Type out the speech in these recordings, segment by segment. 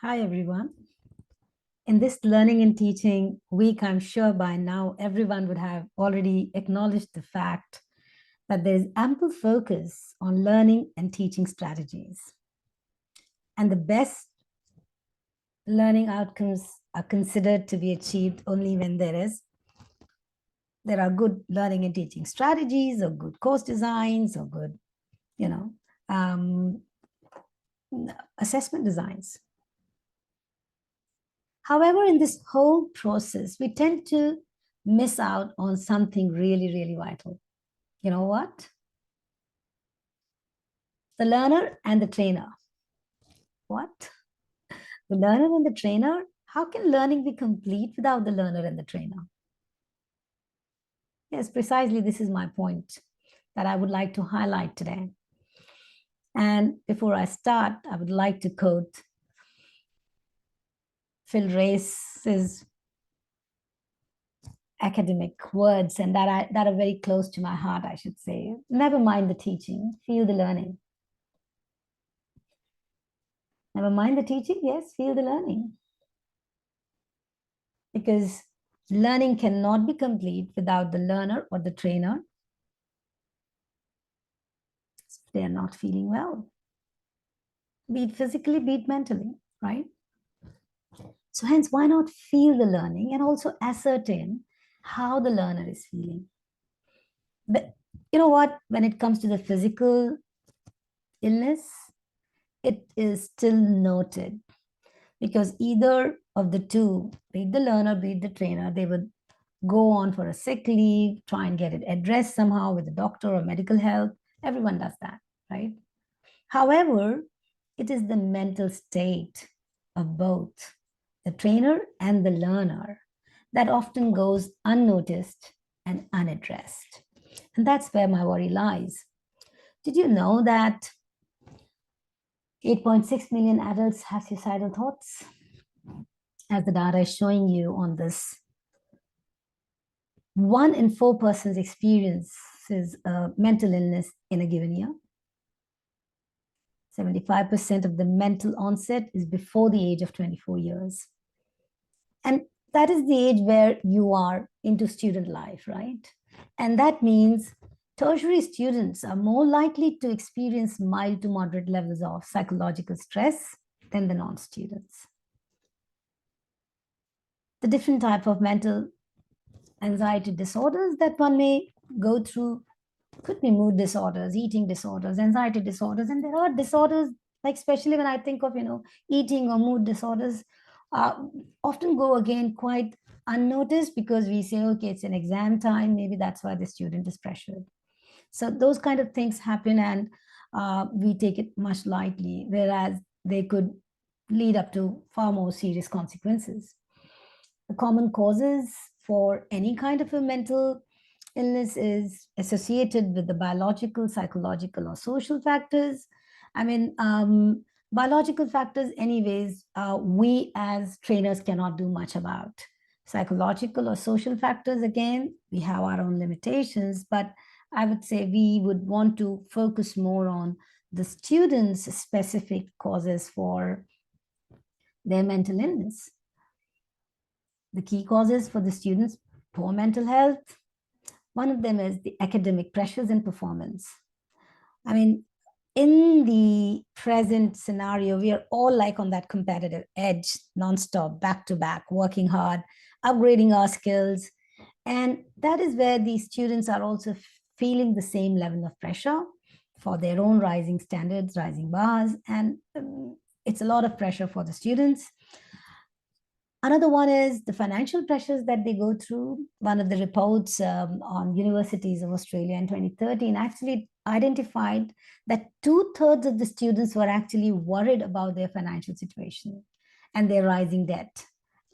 Hi, everyone. In this learning and teaching week, I'm sure by now everyone would have already acknowledged the fact that there is ample focus on learning and teaching strategies. And the best learning outcomes are considered to be achieved only when there are good learning and teaching strategies or good course designs or good, you know, um, assessment designs. However, in this whole process, we tend to miss out on something really, really vital. You know what? The learner and the trainer. What? The learner and the trainer? How can learning be complete without the learner and the trainer? Yes, precisely this is my point that I would like to highlight today. And before I start, I would like to quote Phil Race's academic words, and that are very close to my heart, I should say. Never mind the teaching, feel the learning. Never mind the teaching, yes, feel the learning. Because learning cannot be complete without the learner or the trainer. They are not feeling well, be it physically, be it mentally, right? So hence, why not feel the learning and also ascertain how the learner is feeling? But you know what? When it comes to the physical illness, it is still noted because either of the two, be it the learner, be it the trainer, they would go on for a sick leave, try and get it addressed somehow with the doctor or medical help. Everyone does that, right? However, it is the mental state of both the trainer and the learner that often goes unnoticed and unaddressed. And that's where my worry lies. Did you know that 8.6 million adults have suicidal thoughts? As the data is showing you on this, 1 in 4 persons experiences mental illness in a given year. 75% of the mental onset is before the age of 24 years. And that is the age where you are into student life, right? And that means tertiary students are more likely to experience mild to moderate levels of psychological stress than the non-students. The different type of mental anxiety disorders that one may go through could be mood disorders, eating disorders, anxiety disorders, and there are disorders like especially when I think of eating or mood disorders, uh, often go again quite unnoticed because we say okay it's an exam time, maybe that's why the student is pressured. So those kind of things happen and we take it much lightly, whereas they could lead up to far more serious consequences. The common causes for any kind of a mental illness is associated with the biological, psychological, or social factors. I mean, biological factors, anyways, we as trainers cannot do much about. Psychological or social factors, again, we have our own limitations, but I would say we would want to focus more on the students' specific causes for their mental illness. The key causes for the students' poor mental health, one of them is the academic pressures and performance. I mean, in the present scenario, we are all like on that competitive edge, nonstop, back to back, working hard, upgrading our skills. And that is where these students are also feeling the same level of pressure for their own rising standards, rising bars. And it's a lot of pressure for the students. Another one is the financial pressures that they go through. One of the reports on universities of Australia in 2013 actually identified that 2/3 of the students were actually worried about their financial situation and their rising debt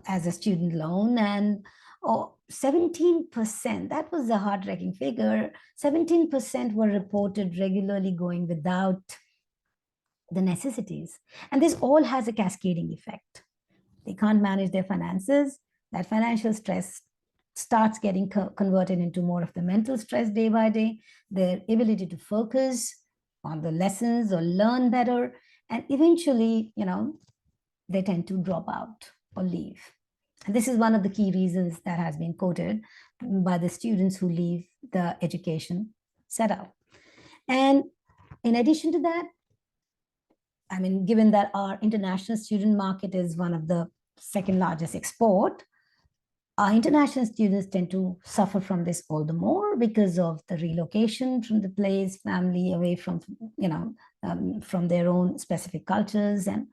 as a student loan. And 17%, that was a heart-wrenching figure, 17% were reported regularly going without the necessities. And this all has a cascading effect. They can't manage their finances. That financial stress starts getting converted into more of the mental stress day by day, their ability to focus on the lessons or learn better. And eventually, they tend to drop out or leave. And this is one of the key reasons that has been quoted by the students who leave the education setup. And in addition to that, I mean, given that our international student market is one of the second largest export, our international students tend to suffer from this all the more because of the relocation from the place, family away from, from their own specific cultures, and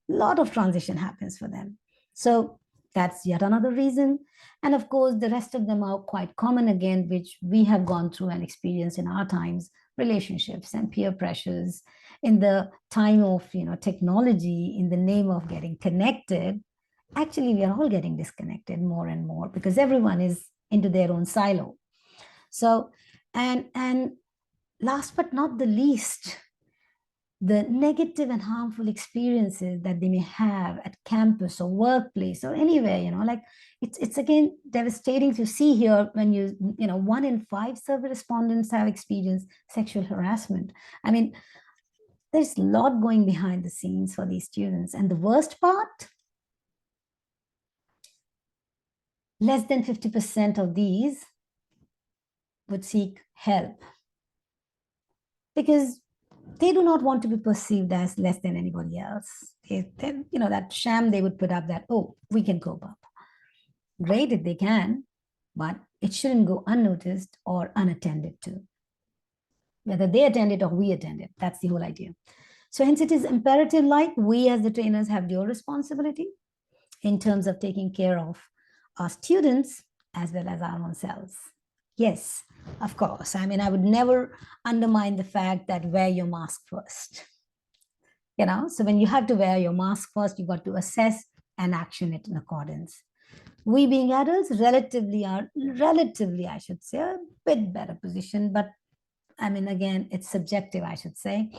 a lot of transition happens for them. So that's yet another reason. And of course, the rest of them are quite common again, which we have gone through and experienced in our times: relationships and peer pressures. In the time of technology, in the name of getting connected, actually we are all getting disconnected more and more because everyone is into their own silo. So, and last but not the least, the negative and harmful experiences that they may have at campus or workplace or anywhere, like it's again devastating to see here when 1 in 5 survey respondents have experienced sexual harassment. I mean, there's a lot going behind the scenes for these students. And the worst part, less than 50% of these would seek help because they do not want to be perceived as less than anybody else. That sham they would put up that, oh, we can cope up. Great if they can, but it shouldn't go unnoticed or unattended to. Whether they attend it or we attend it, that's the whole idea. So hence it is imperative, like we as the trainers have dual responsibility in terms of taking care of our students as well as our own selves. Yes, of course. I mean, I would never undermine the fact that wear your mask first. So when you have to wear your mask first, you got to assess and action it in accordance. We being adults relatively, I should say, a bit better position, but I mean, again, it's subjective, I should say.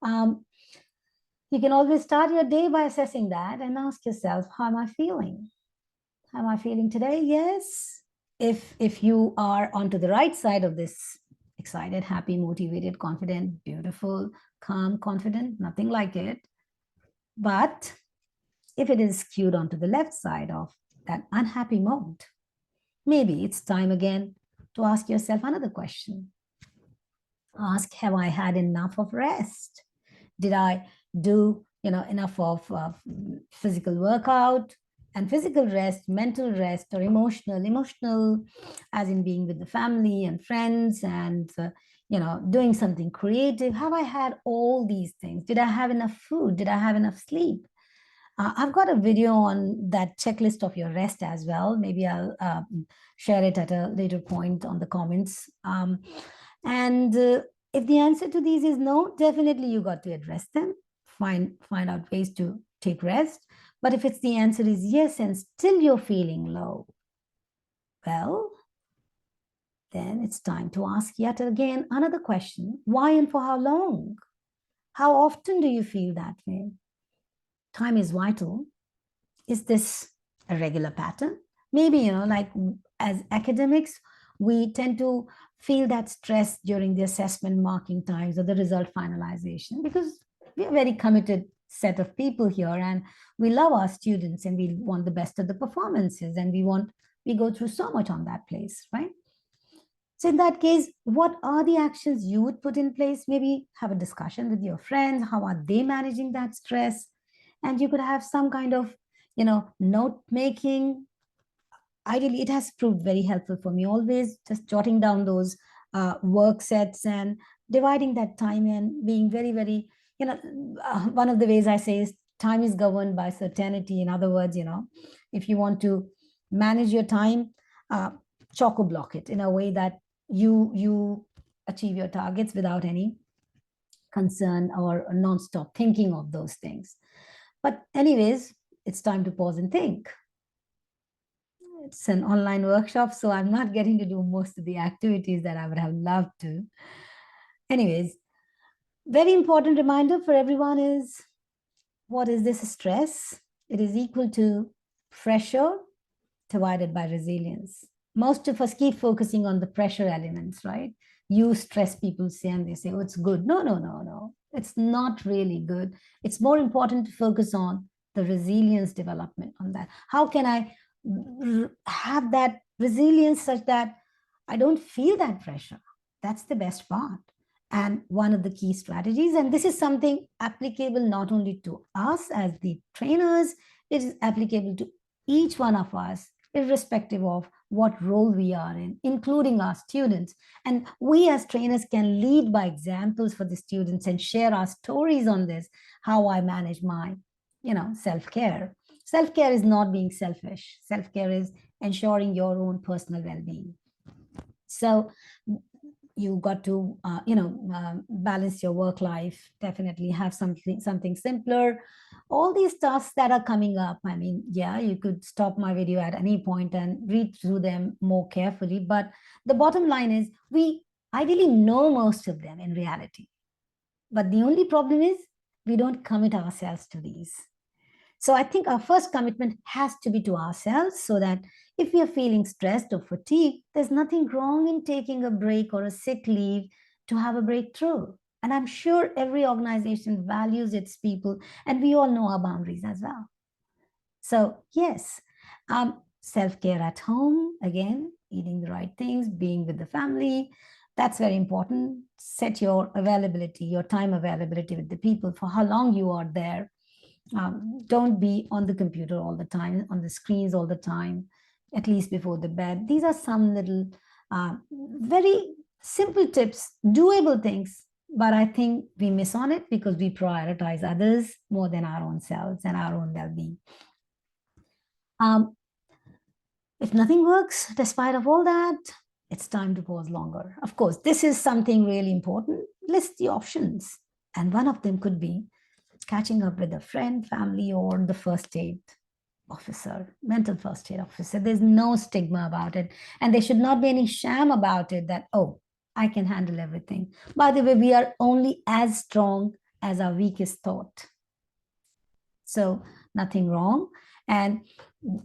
You can always start your day by assessing that and ask yourself, how am I feeling? How am I feeling today? Yes. If you are onto the right side of this, excited, happy, motivated, confident, beautiful, calm, confident, nothing like it. But if it is skewed onto the left side of that unhappy mode, maybe it's time again to ask yourself another question. Ask, have I had enough of rest? Did I do enough of physical workout? And physical rest, mental rest, or emotional as in being with the family and friends and doing something creative. Have I had all these things? Did I have enough food? Did I have enough sleep? I've got a video on that checklist of your rest as well. Maybe I'll share it at a later point on the comments. And if the answer to these is no, definitely you got to address them. Find out ways to take rest. But if it's the answer is yes and still you're feeling low, well, then it's time to ask yet again another question. Why and for how long? How often do you feel that way? Time is vital. Is this a regular pattern? Maybe, like as academics, we tend to feel that stress during the assessment marking times or the result finalization because we are very committed set of people here and we love our students and we want the best of the performances and we go through so much on that place, right? So in that case, what are the actions you would put in place? Maybe have a discussion with your friends. How are they managing that stress? And you could have some kind of, note making. Ideally, it has proved very helpful for me always, just jotting down those work sets and dividing that time and being very, very, one of the ways I say is time is governed by certainty. In other words, if you want to manage your time, choco block it in a way that you achieve your targets without any concern or non-stop thinking of those things. But anyways, it's time to pause and think. It's an online workshop, so I'm not getting to do most of the activities that I would have loved to. Anyways, very important reminder for everyone is, what is this stress? It is equal to pressure divided by resilience. Most of us keep focusing on the pressure elements, right? You stress people say, and they say, oh, it's good. No. It's not really good. It's more important to focus on the resilience development on that. How can I have that resilience such that I don't feel that pressure? That's the best part. And one of the key strategies, and this is something applicable not only to us as the trainers, it is applicable to each one of us, irrespective of what role we are in, including our students. And we as trainers can lead by examples for the students and share our stories on this, how I manage my, self-care. Self-care is not being selfish. Self-care is ensuring your own personal well-being. So you got to balance your work life, definitely have something simpler. All these tasks that are coming up, I mean, yeah, you could stop my video at any point and read through them more carefully, but the bottom line is we ideally know most of them in reality, but the only problem is we don't commit ourselves to these. So I think our first commitment has to be to ourselves, so that if we are feeling stressed or fatigued, there's nothing wrong in taking a break or a sick leave to have a breakthrough. And I'm sure every organization values its people, and we all know our boundaries as well. So yes, self-care at home, again, eating the right things, being with the family, that's very important. Set your availability, your time availability with the people for how long you are there. Don't be on the computer all the time, on the screens all the time, at least before the bed. These are some little very simple tips, doable things, but I think we miss on it because we prioritize others more than our own selves and our own well-being. If nothing works, despite of all that, it's time to pause longer. Of course, this is something really important. List the options, and one of them could be catching up with a friend, family, or the first aid officer, mental first aid officer. There's no stigma about it. And there should not be any sham about it that, oh, I can handle everything. By the way, we are only as strong as our weakest thought. So nothing wrong. And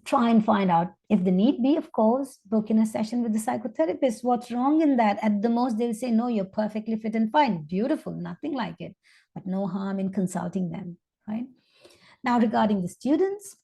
try and find out, if the need be, of course, book in a session with the psychotherapist. What's wrong in that? At the most, they'll say, no, you're perfectly fit and fine. Beautiful, nothing like it. But no harm in consulting them, right? Now, regarding the students,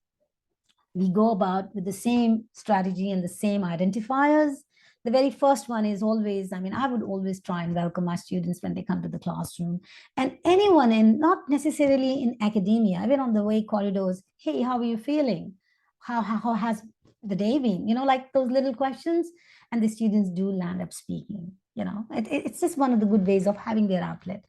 we go about with the same strategy and the same identifiers. The very first one is always, I mean, I would always try and welcome my students when they come to the classroom, and anyone in, not necessarily in academia, even on the way corridors, hey, how are you feeling? How has the day been? Like those little questions, and the students do land up speaking. It's just one of the good ways of having their outlet.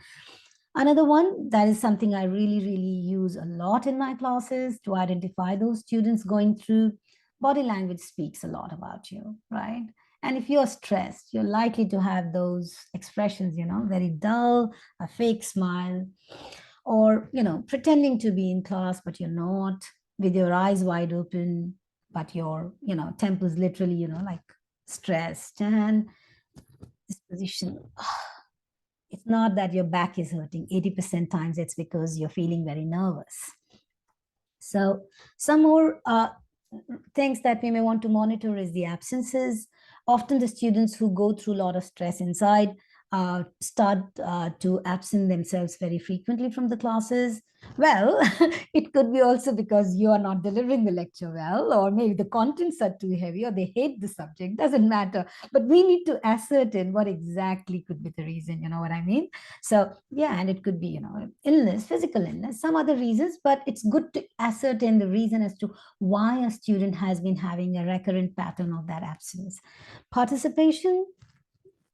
Another one, that is something I really, really use a lot in my classes to identify those students going through. Body language speaks a lot about you, right? And if you're stressed, you're likely to have those expressions, very dull, a fake smile, or, pretending to be in class, but you're not, with your eyes wide open, but your, temples literally, like stressed. And this position, it's not that your back is hurting. 80% times it's because you're feeling very nervous. So some more things that we may want to monitor is the absences. Often the students who go through a lot of stress inside start to absent themselves very frequently from the classes. Well, it could be also because you are not delivering the lecture well, or maybe the contents are too heavy, or they hate the subject, doesn't matter. But we need to ascertain what exactly could be the reason, you know what I mean? So yeah, and it could be, illness, physical illness, some other reasons, but it's good to ascertain the reason as to why a student has been having a recurrent pattern of that absence. Participation,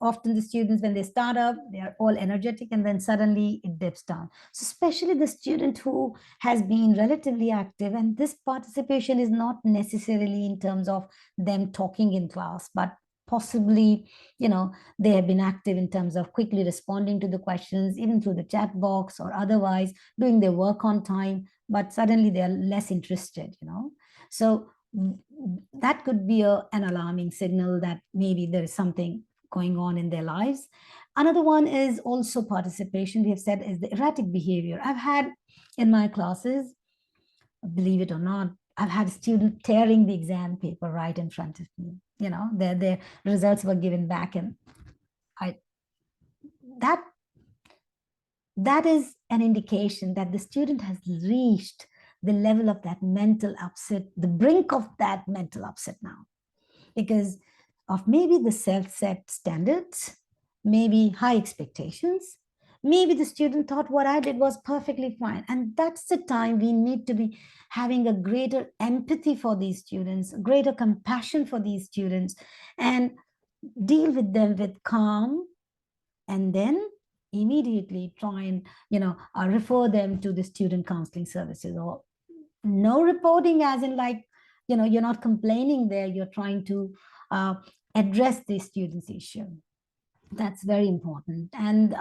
often the students, when they start up, they are all energetic, and then suddenly it dips down. So especially the student who has been relatively active, and this participation is not necessarily in terms of them talking in class, but possibly, they have been active in terms of quickly responding to the questions, even through the chat box or otherwise doing their work on time, but suddenly they are less interested. So that could be an alarming signal that maybe there is something going on in their lives. Another one is also participation, we have said, is the erratic behavior. I've had in my classes, believe it or not, I've had a student tearing the exam paper right in front of me. Their results were given back, and that is an indication that the student has reached the level of that mental upset, the brink of that mental upset now, because of maybe the self-set standards, maybe high expectations. Maybe the student thought what I did was perfectly fine. And that's the time we need to be having a greater empathy for these students, greater compassion for these students, and deal with them with calm, and then immediately try and refer them to the student counseling services. Or no reporting as in like, you're not complaining there, you're trying to address the student's issue. That's very important. And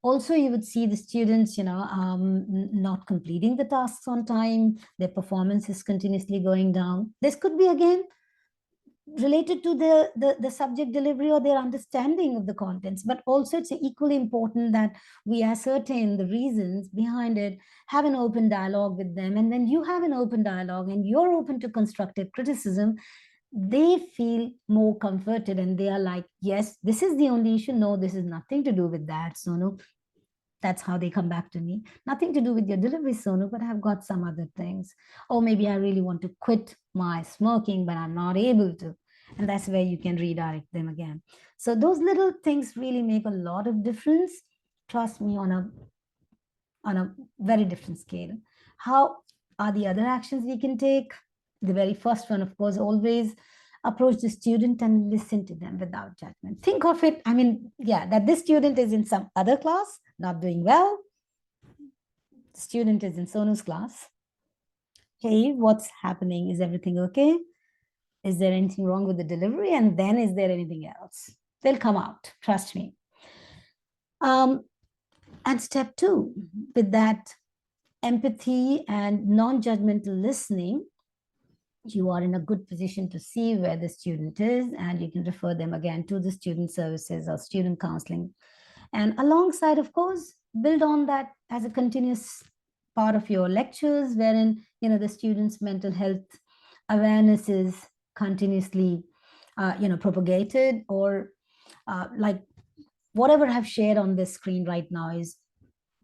also you would see the students not completing the tasks on time, their performance is continuously going down. This could be again related to the subject delivery or their understanding of the contents, but also it's equally important that we ascertain the reasons behind it, have an open dialogue with them. And when you have an open dialogue and you're open to constructive criticism, they feel more comforted and they are like, yes, this is the only issue. No, this is nothing to do with that, Sonu. That's how they come back to me. Nothing to do with your delivery, Sonu, but I've got some other things. Or maybe I really want to quit my smoking, but I'm not able to. And that's where you can redirect them again. So those little things really make a lot of difference. Trust me, on a very different scale. How are the other actions we can take? The very first one, of course, always approach the student and listen to them without judgment. Think of it, I mean, yeah, that this student is in some other class, not doing well. The student is in Sonu's class. Hey, what's happening? Is everything okay? Is there anything wrong with the delivery? And then is there anything else? They'll come out, trust me. And step two, with that empathy and non-judgmental listening, you are in a good position to see where the student is, and you can refer them again to the student services or student counseling. And alongside, of course, build on that as a continuous part of your lectures, wherein the students' mental health awareness is continuously propagated, or like whatever I've shared on this screen right now is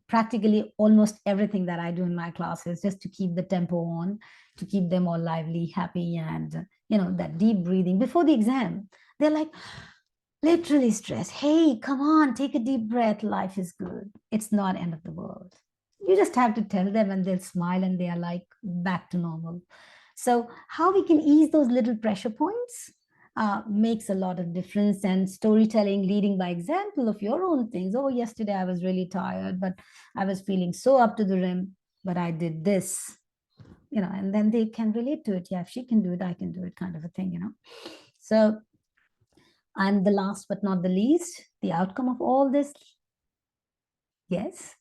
practically almost everything that I do in my classes, just to keep the tempo on, to keep them all lively, happy, and that deep breathing before the exam. They're like literally stressed. Hey, come on, take a deep breath. Life is good. It's not end of the world. You just have to tell them and they'll smile and they are like back to normal. So how we can ease those little pressure points makes a lot of difference. And storytelling, leading by example of your own things. Oh, yesterday I was really tired, but I was feeling so up to the rim, but I did this, and then they can relate to it. Yeah, if she can do it, I can do it, kind of a thing, So, and the last but not the least, the outcome of all this, yes,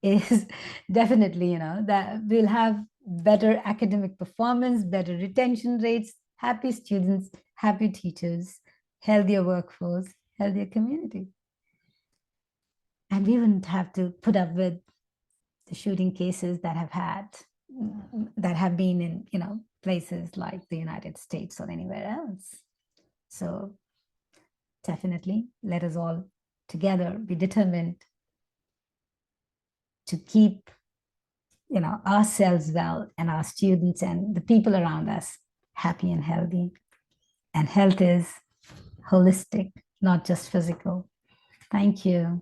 is definitely, that we'll have better academic performance, better retention rates, happy students, happy teachers, healthier workforce, healthier community. And we wouldn't have to put up with the shooting cases that have been in, places like the United States or anywhere else. So definitely let us all together be determined to keep ourselves well, and our students and the people around us happy and healthy. And health is holistic, not just physical. Thank you.